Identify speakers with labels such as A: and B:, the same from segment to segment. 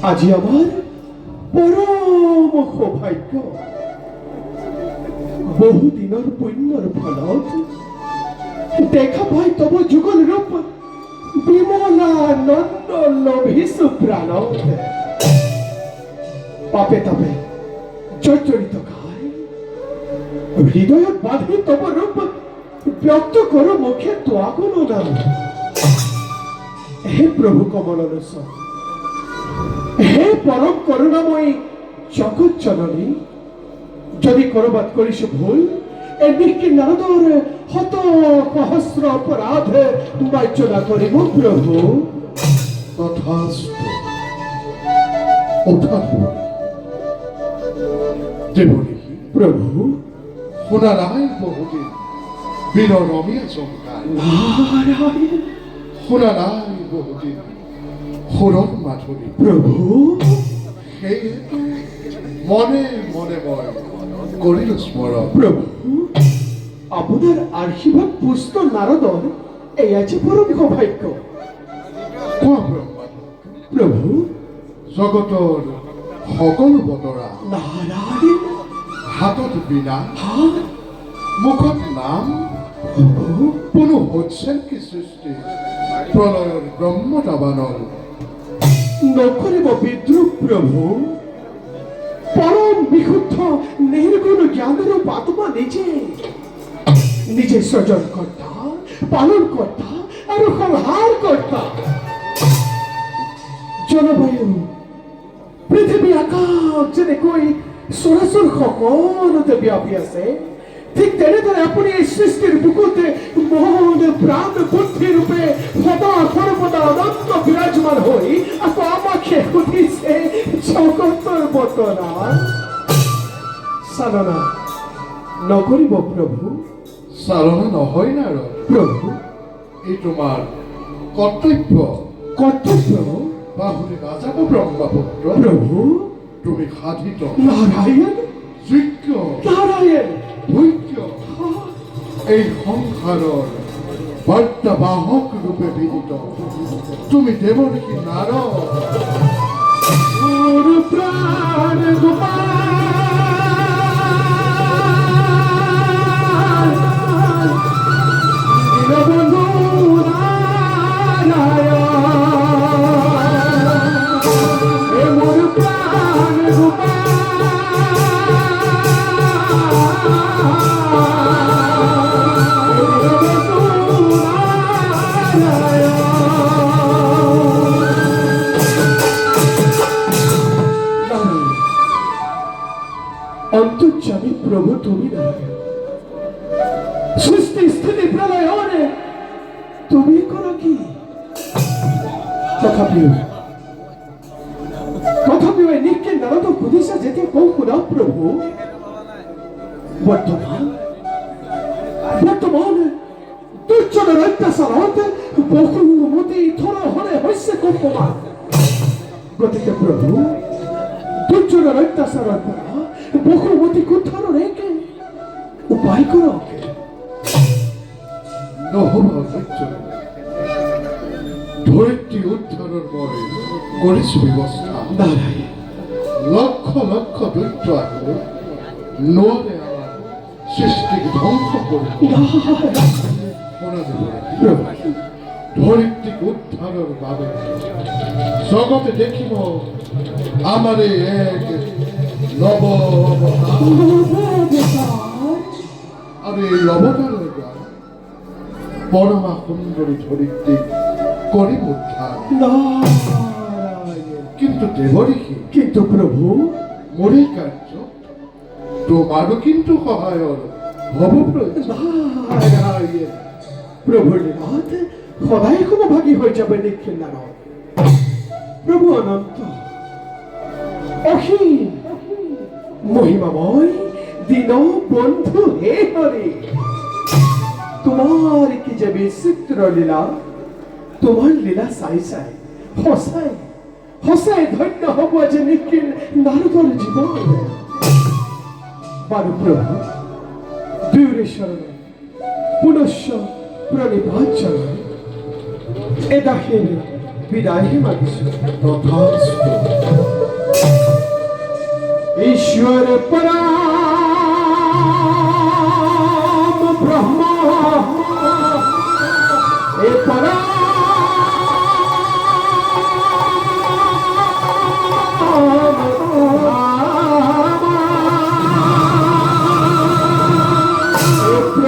A: আজি আমার পরম সৌভাগ্য বহুদিনের পুণ্যর ফলত দেখা পাই তব যুগল রূপ বিমলানন্দ লভিসু প্রাণ পাপে তাপে জর্জরিত খায় হৃদয় বাঁধি তব রূপ ব্যক্ত করো মুখে ত্যাগন নাম হে প্রভু কমলনস হে পরম করুণাময়ী জগৎ জননী যদি করবাত করিস ভুল এদিকে নারদর হত সহস্র অপরাধে বাচ্যনা করিব প্রভু
B: তথাস্তু দেবনী
A: প্রভু
B: শোনা নাই বহুদিন বিনরমিয়া চমকায়
A: নারায়ণ
B: শোনা নাই বহুদিন সুৰৰ মাধুৰী
A: প্রভু
B: সেয়েতো মনে মনে মই কৰিলো স্মৰণ
A: প্রভু আপনার আশীর্বাদ পুষ্ট নারদর এই আছে পরম সৌভাগ্য
B: কোৱা ব্ৰহ্মাণ্ড
A: প্রভু
B: জগতৰ সকলো বতৰা
A: নারায়ণ
B: হাতত বিনা
A: হা
B: মুখত নাম
A: প্রভু
B: কোনো হচ্ছেন কি সৃষ্টি প্ৰলয়ৰ ব্ৰহ্মতাবানল
A: নকরিব বিদ্রুপ প্রভু পরম বিশুদ্ধ নির্গুণ জ্ঞানের আত্মা নিজে নিজে সৃজন কর্তা পালন কর্তা আর সংহার কর্তা জলবায়ু পৃথিবী আকাশ যেনেকৈ চৰাচৰ সকলোতে ব্যাপী আছে ঠিক তেনেদৰে আপনি এই সৃষ্টির বুকুতে মন প্রাণ বুদ্ধি রূপে সদা সর্বদা অনন্ত বিরাজমান হই আর তো আমাকে উঠিছে জগতর বতনা সাধনা নকরিব প্রভু
B: চালনা নহয় না আৰু
A: প্রভু
B: এই তোমাৰ কৰ্তব্য
A: কর্তব্য
B: বাহুলি নাযাব ব্ৰহ্মপুত্ৰ
A: প্রভু
B: তুমি সাধিত
A: নারায়ণ
B: যোগ্য
A: নারায়ণ
B: ভোগ্য এই সংসাৰৰ বাৰ্তাবাহক ৰূপে বিদিত তুমি দেৱঋষি নাৰদ
A: মোর প্রাণ গোপাল দীনবন্ধু নারায়ণ এ মোর প্রাণ অন্তর্যামী প্রভু তুমি নারায়ণ সৃষ্টি স্থিতি প্রলয়নে তুমি করো কি তথাপি ওই নিক্ষে নারদ প্রদেশে যেতে কৌকুরা প্রভু বর্তমান দুর্যোগের অত্যাচারত বহুমতি থর হরে হইছে কম্পমান গতিকে প্রভু দুর্যোগের অত্যাচারত বহুমতি কুঠার রেখে উপায় করো
B: নহব সহ্য ধৰিত্ৰী উদ্ধাৰৰ মই কৰিছোঁ ব্যৱস্থা
A: নারায়ণ
B: লক্ষ লক্ষ দৈত্য আহিও নোৱাৰে আমাৰ সৃষ্টিক ধ্বংস কৰি শুনা দিব ধৰিত্ৰীক উদ্ধাৰৰ বাবে জগতে দেখিব আমাৰ এই এক নৱ অৱতাৰ আৰু এই অৱতাৰৰ দ্বাৰা পৰমা সুন্দৰী ধৰিত্ৰীক কৰিম উদ্ধাৰ
A: নারায়ণ
B: কিন্তু দেৱঋষি
A: কিন্তু প্রভু
B: মোৰে কাৰ্য তোমাৰো কিন্তু সহায়ৰ হ'ব প্ৰয়োজন
A: নারায়ণ প্রভু লীলাত সদায় সমভাগী হৈ যাবে নিখিল নারায়ণ প্রভু অনন্ত অসীম মহিমাময় দীন বন্ধু হে হরি তোমার কি যে বিচিত্র লীলা তোমার লীলা চাই চাই সঁচাই সঁচাই ধন্য হব যে নিখিল নারদৰ জীবন বাৰু প্রভু দুয়োৰে শৰণ পুনশ্চ প্ৰণিপাত জনাই এদাসে বিদায়হে মাগিছো
B: তথাস্তু
A: ईश्वर पराम ब्रह्म ए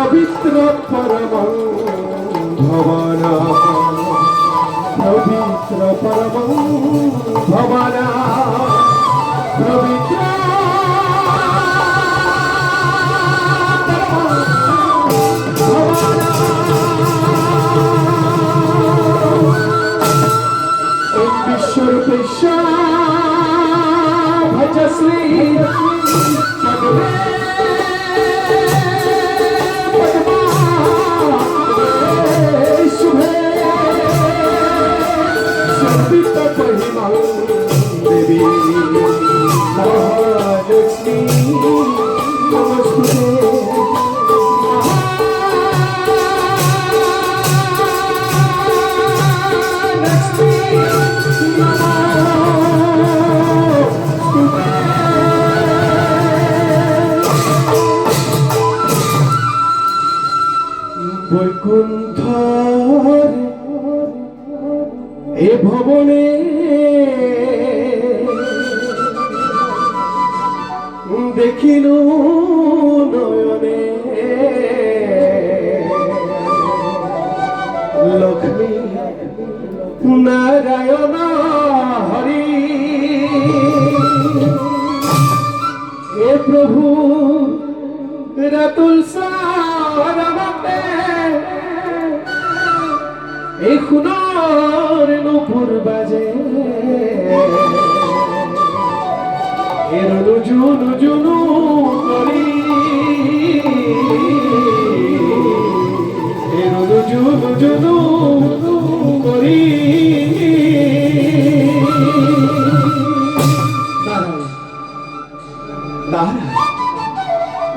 A: पवित्र परम भवना पवित्र परम भवना पवित्र विश्व भजश्री शुभे संपित महिमा देवी महालक्ष्मी नमस्ते বৈকুণ্ঠর এ ভবনে দেখিল নয়নে লক্ষ্মী নারায়ণ হরি এ প্রভু রাতুল রামাতে এই খুনার নূপুর বাজে এর জুনু জুনু করি এর জুনু জুনু করি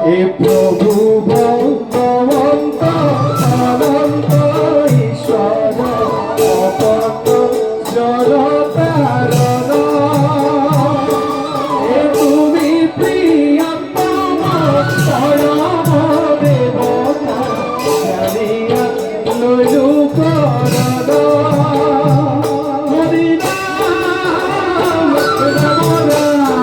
A: এ প্রভু ভগবন্ত অনন্ত ঈশ্বর অপন্ত জলতারণ এ তুমি প্রিয়তম পরম দেবতা জানিয়া লইলু করণ হরি নাম রাম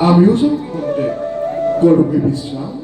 B: আমিও যখন করবে বিশ্রাম